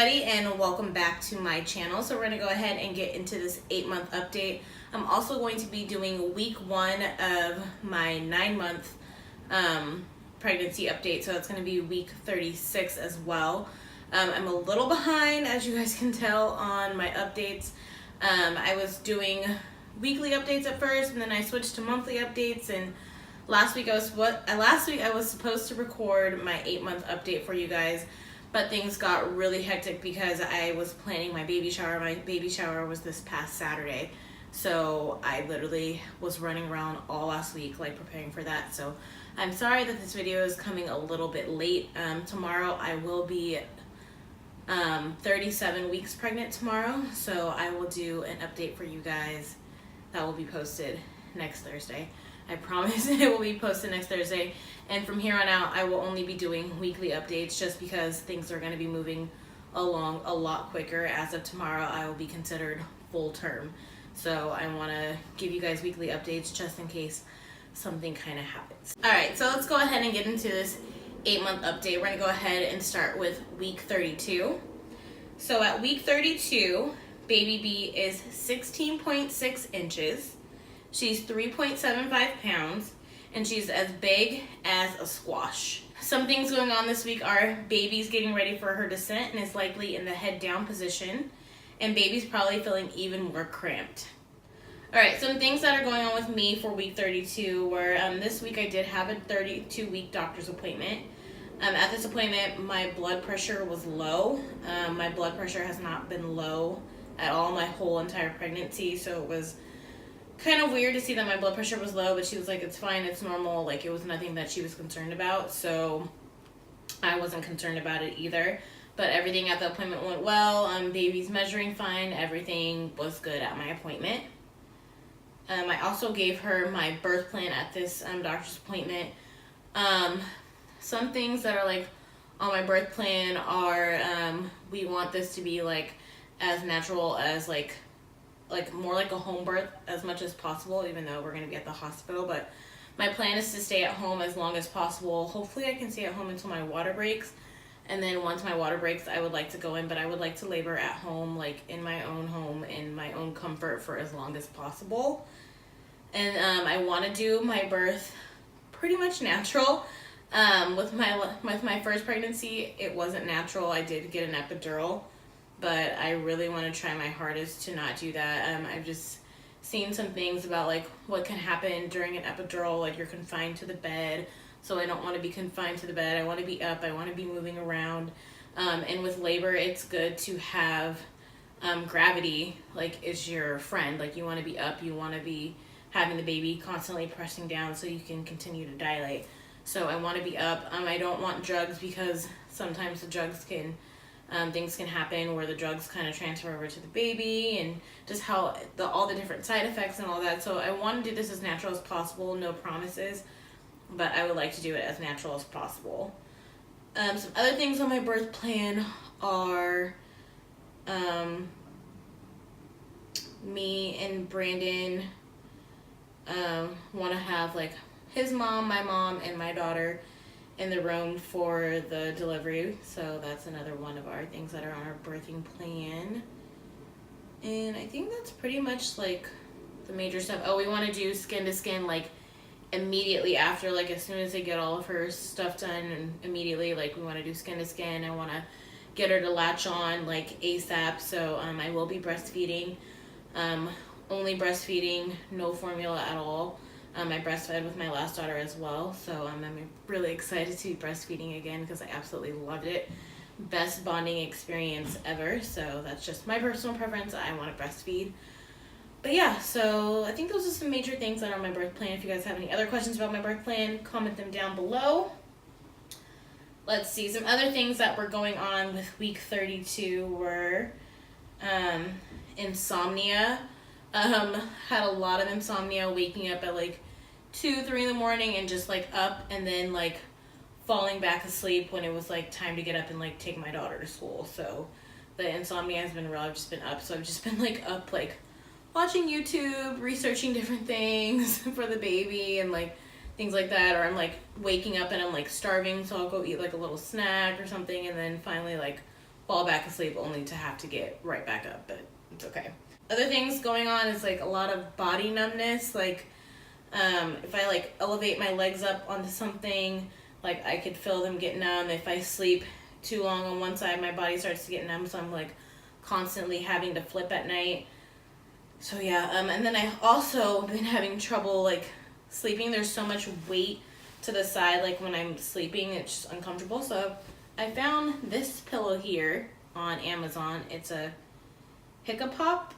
everybody, and welcome back to my channel. So we're going to go ahead and get into this 8-month update. I'm also going to be doing week 1 of my 9-month pregnancy update, so it's going to be week 36 as well. I'm a little behind, as you guys can tell, on my updates. I was doing weekly updates at first, and then I switched to monthly updates, and last week I was supposed to record my 8-month update for you guys, but things got really hectic because I was planning my baby shower. My baby shower was this past Saturday, so I literally was running around all last week like preparing for that. So I'm sorry that this video is coming a little bit late. Tomorrow I will be 37 weeks pregnant tomorrow, so I will do an update for you guys that will be posted next Thursday. I promise it will be posted next Thursday, and from here on out I will only be doing weekly updates just because things are going to be moving along a lot quicker. As of tomorrow I will be considered full term, so I want to give you guys weekly updates just in case something kind of happens. Alright, so let's go ahead and get into this 8-month update. We're going to go ahead and start with week 32. So at week 32, baby B is 16.6 inches. She's 3.75 pounds, and she's as big as a squash. Some things going on this week are baby's getting ready for her descent and is likely in the head down position, and baby's probably feeling even more cramped. Alright, some things that are going on with me for week 32 were, this week I did have a 32-week doctor's appointment. At this appointment, my blood pressure was low. My blood pressure has not been low at all my whole entire pregnancy, so it was kind of weird to see that my blood pressure was low, but she was like, it's fine, it's normal. Like, it was nothing that she was concerned about, so I wasn't concerned about it either. But everything at the appointment went well. Baby's measuring fine. Everything was good at my appointment. I also gave her my birth plan at this doctor's appointment. Some things that are like on my birth plan are we want this to be like as natural as like more like a home birth as much as possible, even though we're going to be at the hospital. But my plan is to stay at home as long as possible. Hopefully I can stay at home until my water breaks, and then once my water breaks I would like to go in, but I would like to labor at home, like in my own home, in my own comfort, for as long as possible. And I want to do my birth pretty much natural. With my first pregnancy, it wasn't natural. I did get an epidural, but I really want to try my hardest to not do that. I've just seen some things about like what can happen during an epidural, like you're confined to the bed, so I don't want to be confined to the bed. I want to be up, I want to be moving around, and with labor it's good to have gravity like is your friend. Like, you want to be up, you want to be having the baby constantly pressing down so you can continue to dilate. So I want to be up. I don't want drugs because sometimes the drugs can things can happen where the drugs kind of transfer over to the baby, and just how all the different side effects and all that. So I want to do this as natural as possible, no promises, but I would like to do it as natural as possible. Some other things on my birth plan are me and Brandon want to have like his mom, my mom, and my daughter in the room for the delivery. So that's another one of our things that are on our birthing plan. And I think that's pretty much like the major stuff. Oh, we want to do skin to skin like immediately after, like as soon as they get all of her stuff done, and immediately, like, we want to do skin to skin. I want to get her to latch on like ASAP. So I will be breastfeeding, only breastfeeding, no formula at all. I breastfed with my last daughter as well, so I'm really excited to be breastfeeding again because I absolutely loved it. Best bonding experience ever, so that's just my personal preference. I want to breastfeed. But yeah, so I think those are some major things that are on my birth plan. If you guys have any other questions about my birth plan, comment them down below. Let's see, some other things that were going on with week 32 were insomnia. Had a lot of insomnia, waking up at like 2-3 in the morning and just like up, and then like falling back asleep when it was like time to get up and like take my daughter to school. So the insomnia has been real. I've just been up, so I've just been like up, like watching YouTube, researching different things for the baby and like things like that. Or I'm like waking up and I'm like starving, so I'll go eat like a little snack or something, and then finally like fall back asleep only to have to get right back up, but it's okay. Other things going on is like a lot of body numbness. Like if I like elevate my legs up onto something, like I could feel them get numb. If I sleep too long on one side, my body starts to get numb, so I'm like constantly having to flip at night. So yeah, and then I also been having trouble like sleeping. There's so much weight to the side, like when I'm sleeping, it's just uncomfortable. So I found this pillow here on Amazon. It's a Hiccapop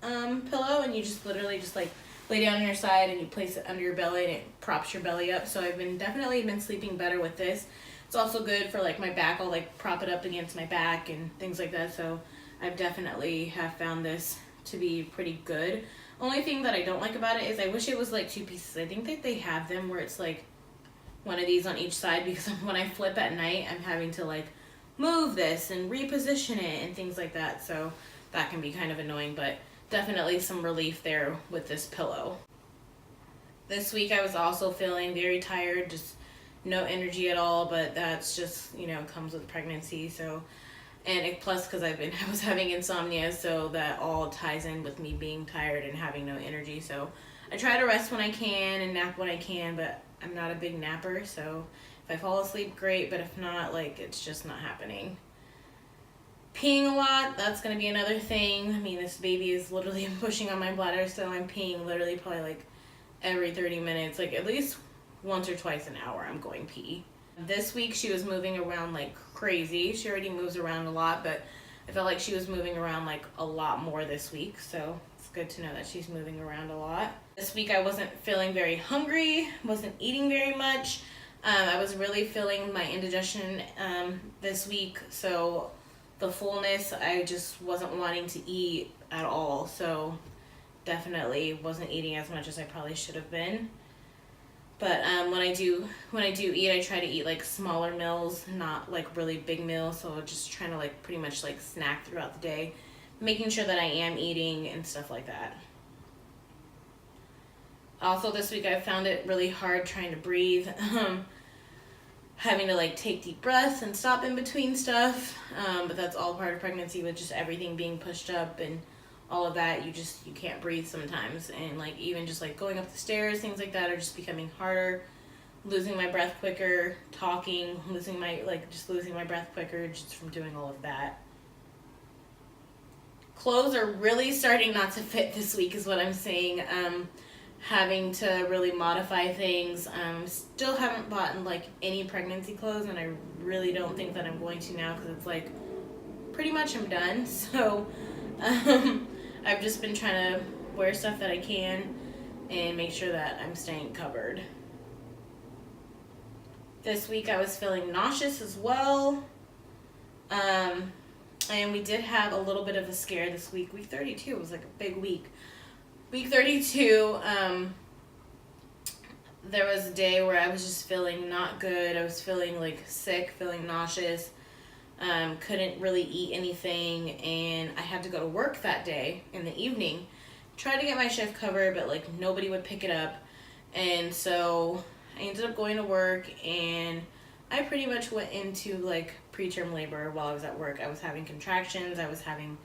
pillow, and you just literally just like lay down on your side and you place it under your belly and it props your belly up. So I've definitely been sleeping better with this. It's also good for like my back. I'll like prop it up against my back and things like that. So I've definitely have found this to be pretty good. Only thing that I don't like about it is I wish it was like 2 pieces. I think that they have them where it's like one of these on each side, because when I flip at night, I'm having to like move this and reposition it and things like that. So that can be kind of annoying, but definitely some relief there with this pillow. This week I was also feeling very tired, just no energy at all, but that's just, you know, comes with pregnancy. So, and plus because I was having insomnia, so that all ties in with me being tired and having no energy. So I try to rest when I can and nap when I can, but I'm not a big napper, so if I fall asleep, great, but if not, like, it's just not happening. Peeing a lot, that's going to be another thing. I mean, this baby is literally pushing on my bladder, so I'm peeing literally probably like every 30 minutes, like at least once or twice an hour I'm going pee. This week she was moving around like crazy. She already moves around a lot, but I felt like she was moving around like a lot more this week, so it's good to know that she's moving around a lot. This week I wasn't feeling very hungry, wasn't eating very much. I was really feeling my indigestion this week, so the fullness, I just wasn't wanting to eat at all, so definitely wasn't eating as much as I probably should have been. But when I do eat, I try to eat like smaller meals, not like really big meals, so just trying to like pretty much like snack throughout the day, making sure that I am eating and stuff like that. Also this week I found it really hard trying to breathe. Having to like take deep breaths and stop in between stuff, but that's all part of pregnancy with just everything being pushed up and all of that. You can't breathe sometimes, and like even just like going up the stairs, things like that are just becoming harder. Losing my breath quicker, talking, losing my breath quicker just from doing all of that. Clothes are really starting not to fit this week is what I'm saying. Having to really modify things. Still haven't bought like any pregnancy clothes, and I really don't think that I'm going to now, because it's like pretty much I'm done. So I've just been trying to wear stuff that I can and make sure that I'm staying covered. This week I was feeling nauseous as well. And we did have a little bit of a scare this week. Week 32 was like a big week. Week 32, there was a day where I was just feeling not good. I was feeling like sick, feeling nauseous, couldn't really eat anything, and I had to go to work that day in the evening. Tried to get my shift covered, but like nobody would pick it up, and so I ended up going to work, and I pretty much went into like preterm labor while I was at work. I was having contractions, I was having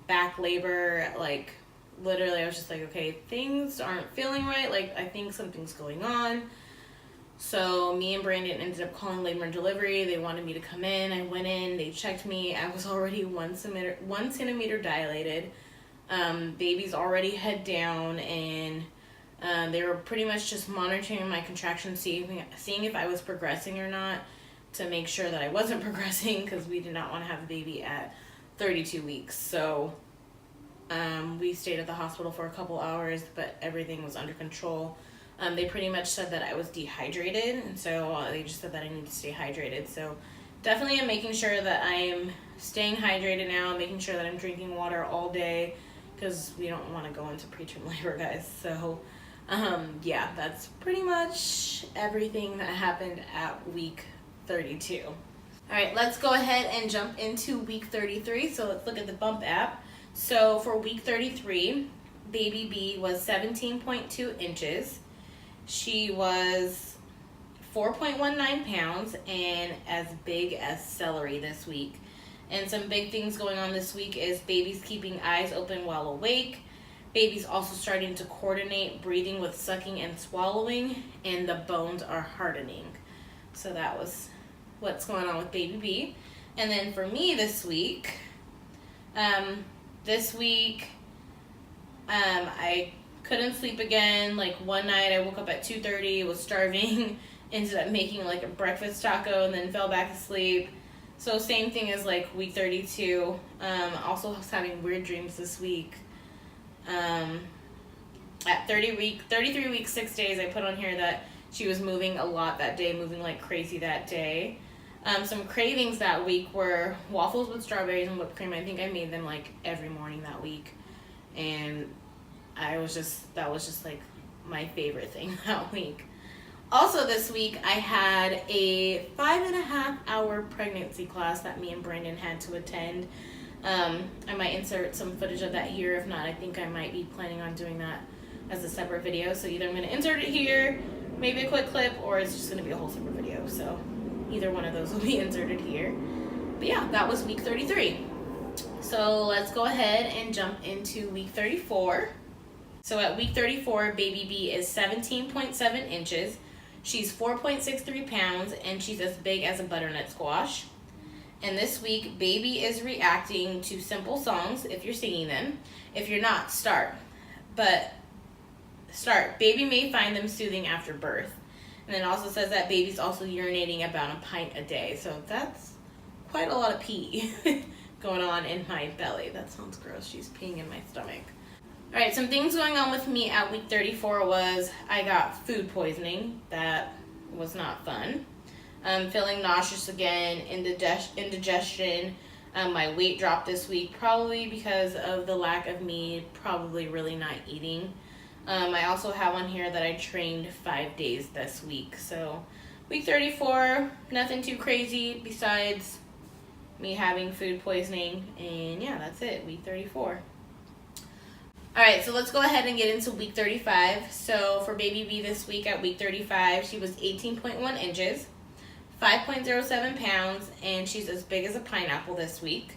back labor, like literally I was just like, okay, things aren't feeling right, like I think something's going on. So me and Brandon ended up calling labor and delivery. They wanted me to come in. I went in, they checked me. I was already 1 centimeter dilated. Baby's already head down, and they were pretty much just monitoring my contractions, seeing if I was progressing or not, to make sure that I wasn't progressing, because we did not want to have a baby at 32 weeks. So we stayed at the hospital for a couple hours, but everything was under control. They pretty much said that I was dehydrated, and so they just said that I need to stay hydrated. So definitely I'm making sure that I'm staying hydrated now, making sure that I'm drinking water all day, because we don't want to go into preterm labor, guys. So yeah, that's pretty much everything that happened at week 32. All right, let's go ahead and jump into week 33. So let's look at the bump app. So for week 33, baby B was 17.2 inches. She was 4.19 pounds and as big as celery this week. And some big things going on this week is baby's keeping eyes open while awake. Baby's also starting to coordinate breathing with sucking and swallowing, and the bones are hardening. So that was what's going on with baby B. And then for me this week, I couldn't sleep again. Like one night I woke up at 2:30, was starving, ended up making like a breakfast taco and then fell back asleep. So same thing as like week 32. Also was having weird dreams this week. At 33 weeks, 6 days, I put on here that she was moving a lot that day, moving like crazy that day. Some cravings that week were waffles with strawberries and whipped cream. I think I made them like every morning that week. And that was just like my favorite thing that week. Also this week, I had a 5.5 hour pregnancy class that me and Brandon had to attend. I might insert some footage of that here. If not, I think I might be planning on doing that as a separate video. So either I'm going to insert it here, maybe a quick clip, or it's just going to be a whole separate video. So either one of those will be inserted here. But yeah, that was week 33. So let's go ahead and jump into week 34. So at week 34, baby B is 17.7 inches. She's 4.63 pounds, and she's as big as a butternut squash. And this week, baby is reacting to simple songs if you're singing them. If you're not, start. But start. Baby may find them soothing after birth. And then it also says that baby's also urinating about a pint a day. So that's quite a lot of pee going on in my belly. That sounds gross. She's peeing in my stomach. All right, some things going on with me at week 34 was I got food poisoning. That was not fun. Feeling nauseous again, indigestion. My weight dropped this week, probably because of the lack of me probably really not eating. I also have on here that I trained 5 days this week. So week 34, nothing too crazy besides me having food poisoning. And yeah, that's it, week 34. All right, so let's go ahead and get into week 35. So for baby B this week at week 35, she was 18.1 inches, 5.07 pounds, and she's as big as a pineapple this week.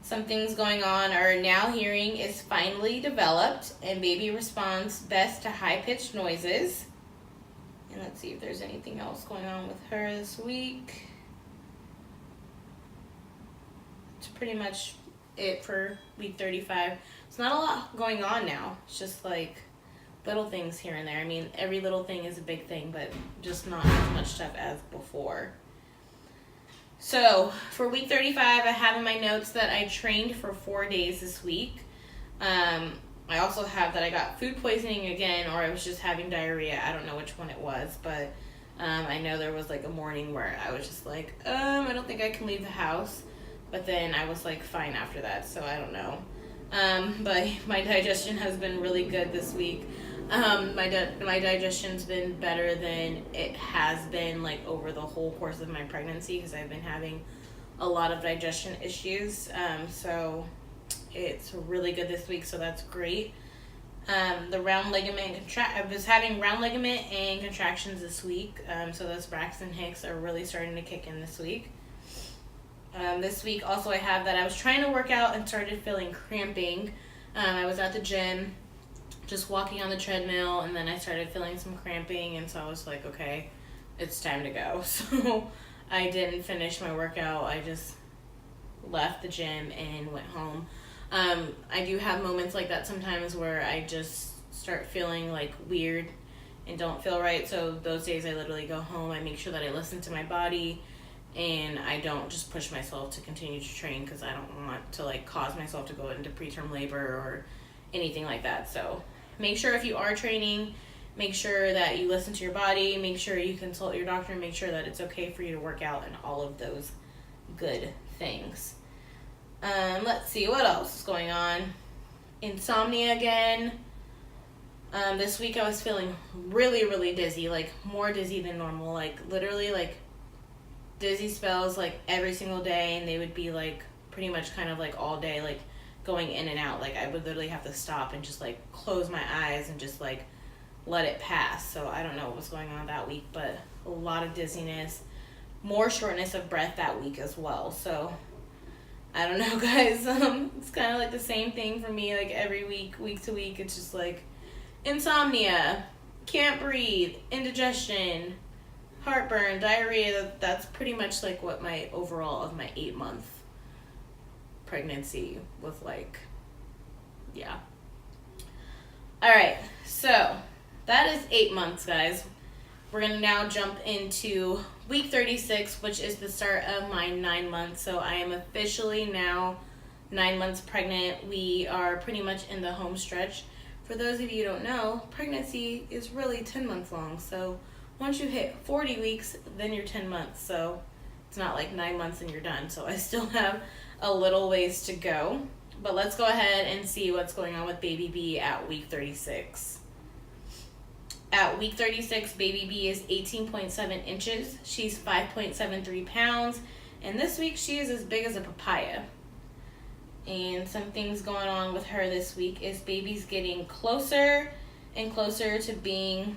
Some things going on are now hearing is finally developed, and baby responds best to high-pitched noises. And let's see if there's anything else going on with her this week. It's pretty much it for week 35. It's not a lot going on now. It's just like little things here and there. I mean, every little thing is a big thing, but just not as much stuff as before. So for week 35, I have in my notes that I trained for 4 days this week. I also have that I got food poisoning again, or I was just having diarrhea. I don't know which one it was, but I know there was like a morning where I was just like, I don't think I can leave the house. But then I was like fine after that, so I don't know. But my digestion has been really good this week. My digestion's been better than it has been like over the whole course of my pregnancy, because I've been having a lot of digestion issues. So it's really good this week, so that's great. The round ligament I was having round ligament and contractions this week. So those Braxton Hicks are really starting to kick in this week. This week also I have that I was trying to work out and started feeling cramping. I was at the gym just walking on the treadmill, and then I started feeling some cramping, and so I was like, okay, it's time to go. So I didn't finish my workout. I just left the gym and went home. I do have moments like that sometimes where I just start feeling like weird and don't feel right. So those days I literally go home. I make sure that I listen to my body, and I don't just push myself to continue to train, because I don't want to like cause myself to go into preterm labor or anything like that. So make sure if you are training, make sure that you listen to your body, make sure you consult your doctor, and make sure that it's okay for you to work out and all of those good things. Let's see what else is going on. Insomnia again. This week I was feeling really, really dizzy, like more dizzy than normal, like literally like dizzy spells like every single day, and they would be like pretty much kind of like all day, like going in and out. Like I would literally have to stop and just like close my eyes and just like let it pass. So I don't know what was going on that week, but a lot of dizziness, more shortness of breath that week as well. So I don't know, guys. It's kind of like the same thing for me, like every week to week. It's just like insomnia, can't breathe, indigestion, heartburn, diarrhea. That's pretty much like what my overall of my 8-month pregnancy was like. Yeah. All right, so that is 8 months, guys. We're gonna now jump into week 36, which is the start of my 9 months. So I am officially now 9 months pregnant. We are pretty much in the home stretch. For those of you who don't know, pregnancy is really 10 months long. So once you hit 40 weeks, then you're 10 months. So it's not like 9 months and you're done. So I still have a little ways to go. But let's go ahead and see what's going on with baby B at week 36. At week 36, baby B is 18.7 inches. She's 5.73 pounds. And this week, she is as big as a papaya. And some things going on with her this week is baby's getting closer and closer to being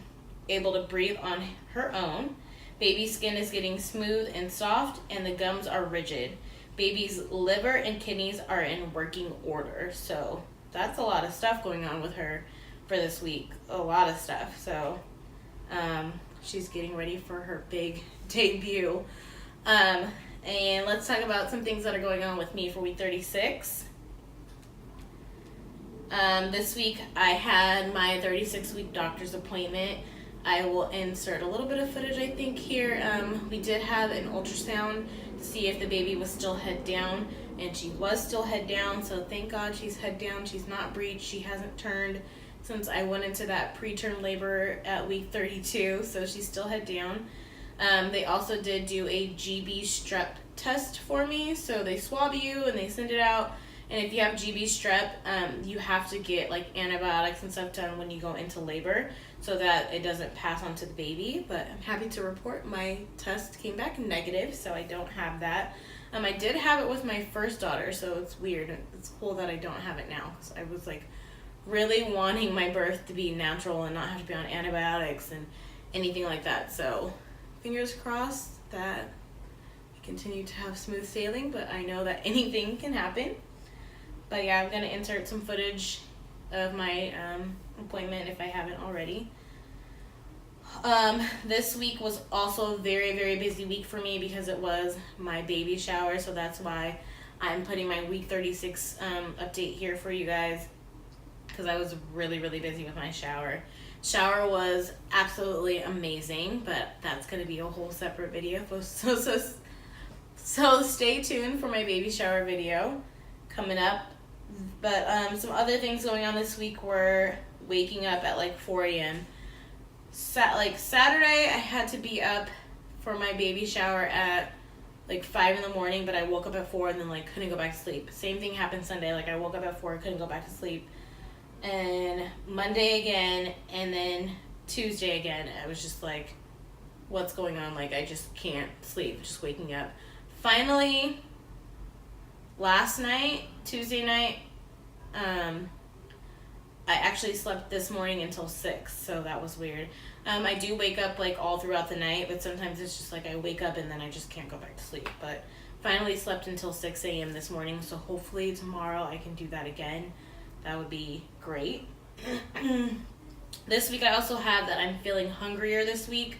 able to breathe on her own. Baby's skin is getting smooth and soft, and the gums are rigid. Baby's liver and kidneys are in working order. So that's a lot of stuff going on with her for this week. A lot of stuff. So she's getting ready for her big debut. And let's talk about some things that are going on with me for week 36. This week I had my 36-week doctor's appointment. I will insert a little bit of footage, I think, here. We did have an ultrasound to see if the baby was still head down, and she was still head down, so thank God she's head down. She's not breached. She hasn't turned since I went into that preterm labor at week 32, so she's still head down. They also did do a GB strep test for me, so they swab you and they send it out. And if you have GB strep, you have to get like antibiotics and stuff done when you go into labor so that it doesn't pass on to the baby. But I'm happy to report my test came back negative, so I don't have that. I did have it with my first daughter, so it's weird. It's cool that I don't have it now, because I was like really wanting my birth to be natural and not have to be on antibiotics and anything like that. So fingers crossed that I continue to have smooth sailing, but I know that anything can happen. But yeah, I'm going to insert some footage of my appointment if I haven't already. This week was also a very, very busy week for me because it was my baby shower. So that's why I'm putting my week 36 update here for you guys, because I was really, really busy with my shower. Shower was absolutely amazing, but that's going to be a whole separate video. So stay tuned for my baby shower video coming up. But some other things going on this week were waking up at like 4 a.m. Saturday, I had to be up for my baby shower at like 5 in the morning, but I woke up at 4 and then like couldn't go back to sleep. Same thing happened Sunday. Like I woke up at 4, couldn't go back to sleep. And Monday again, and then Tuesday again. I was just like, what's going on? Like I just can't sleep, just waking up. Finally, last night, Tuesday night, I actually slept this morning until 6, so that was weird. I do wake up like all throughout the night, but sometimes it's just like I wake up and then I just can't go back to sleep. But finally slept until 6 a.m. this morning, so hopefully tomorrow I can do that again. That would be great. This week I also have that I'm feeling hungrier this week.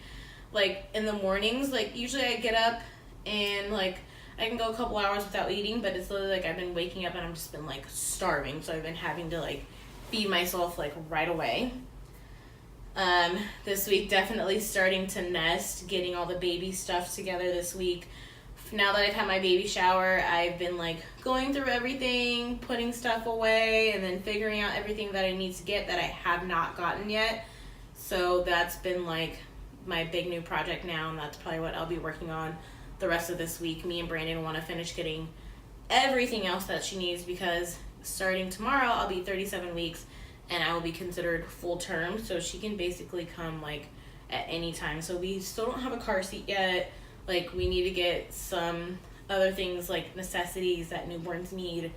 Like in the mornings, like usually I get up and like I can go a couple hours without eating, but it's literally like I've been waking up and I've just been like starving. So I've been having to like feed myself like right away. This week definitely starting to nest, getting all the baby stuff together this week. Now that I've had my baby shower, I've been like going through everything, putting stuff away, and then figuring out everything that I need to get that I have not gotten yet. So that's been like my big new project now, and that's probably what I'll be working on the rest of this week. Me and Brandon want to finish getting everything else that she needs, because starting tomorrow I'll be 37 weeks and I will be considered full term, so she can basically come like at any time. So we still don't have a car seat yet. Like we need to get some other things like necessities that newborns need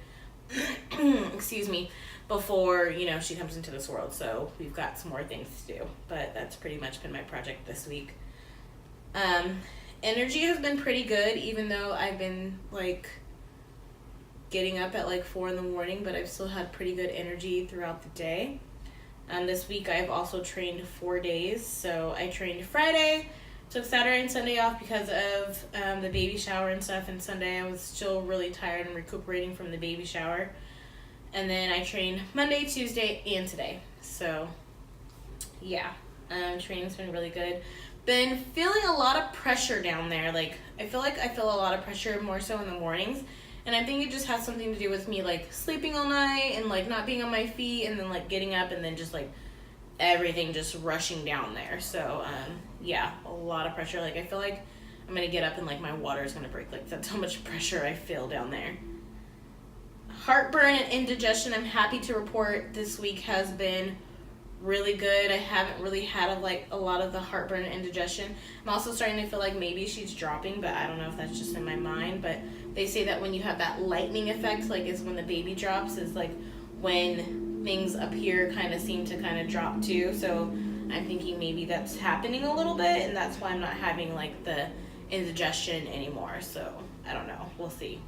excuse me, before she comes into this world. So we've got some more things to do, but that's pretty much been my project this week. Energy has been pretty good, even though I've been like getting up at like 4 in the morning, but I've still had pretty good energy throughout the day. This week I've also trained 4 days. So I trained Friday, took Saturday and Sunday off because of the baby shower and stuff, and Sunday I was still really tired and recuperating from the baby shower. And then I trained Monday, Tuesday, and today. So yeah, training's been really good. Been feeling a lot of pressure down there. Like I feel a lot of pressure more so in the mornings, and I think it just has something to do with me like sleeping all night and like not being on my feet, and then like getting up and then just like everything just rushing down there. So yeah, a lot of pressure. Like I feel like I'm gonna get up and like my water is gonna break. Like that's how much pressure I feel down there. Heartburn and indigestion, I'm happy to report this week has been really good. I haven't really had a lot of the heartburn and indigestion. I'm also starting to feel like maybe she's dropping, but I don't know if that's just in my mind. But they say that when you have that lightning effect, like is when the baby drops, is like when things up here kind of seem to kind of drop too. So I'm thinking maybe that's happening a little bit, and that's why I'm not having like the indigestion anymore. So I don't know, we'll see.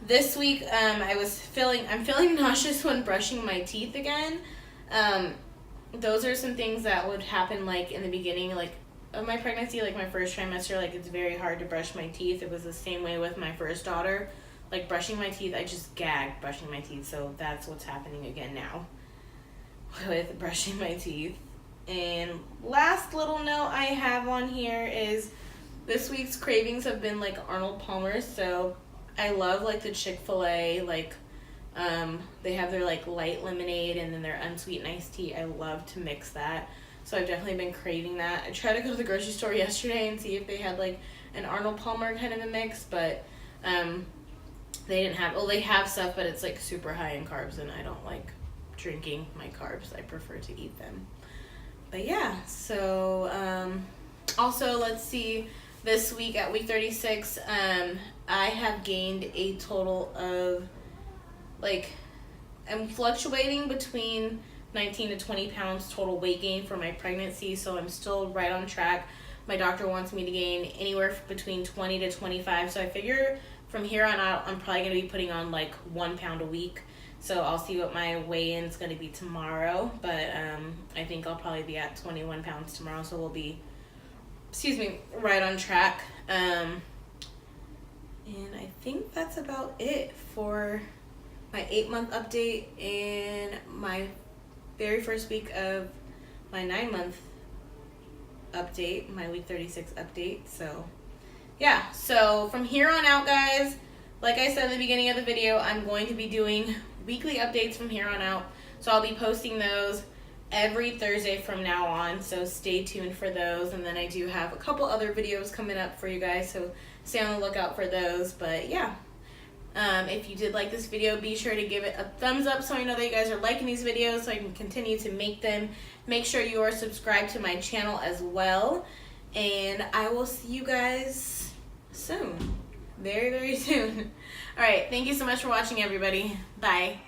This week I'm feeling nauseous when brushing my teeth again. Those are some things that would happen like in the beginning like of my pregnancy, like my first trimester. Like it's very hard to brush my teeth. It was the same way with my first daughter. Like brushing my teeth, I just gagged brushing my teeth. So that's what's happening again now with brushing my teeth. And last little note I have on here is this week's cravings have been like Arnold Palmer's. So I love like the Chick-fil-A, like they have their like light lemonade and then their unsweetened iced tea. I love to mix that. So I've definitely been craving that. I tried to go to the grocery store yesterday and see if they had like an Arnold Palmer kind of a mix, but they didn't have, well, they have stuff, but it's like super high in carbs, and I don't like drinking my carbs. I prefer to eat them. But yeah, so also let's see, this week at week 36, I have gained a total of like, I'm fluctuating between 19 to 20 pounds total weight gain for my pregnancy, so I'm still right on track. My doctor wants me to gain anywhere between 20 to 25, so I figure from here on out I'm probably going to be putting on like 1 pound a week. So I'll see what my weigh-in is going to be tomorrow, but I think I'll probably be at 21 pounds tomorrow, so we'll be, right on track. And I think that's about it for my 8-month update and my very first week of my 9-month update, my week 36 update. So yeah, so from here on out, guys, like I said at the beginning of the video, I'm going to be doing weekly updates from here on out. So I'll be posting those every Thursday from now on, so stay tuned for those. And then I do have a couple other videos coming up for you guys, so stay on the lookout for those. But yeah, if you did like this video, be sure to give it a thumbs up so I know that you guys are liking these videos so I can continue to make them. Make sure you are subscribed to my channel as well, and I will see you guys soon, very, very soon. All right, thank you so much for watching, everybody. Bye.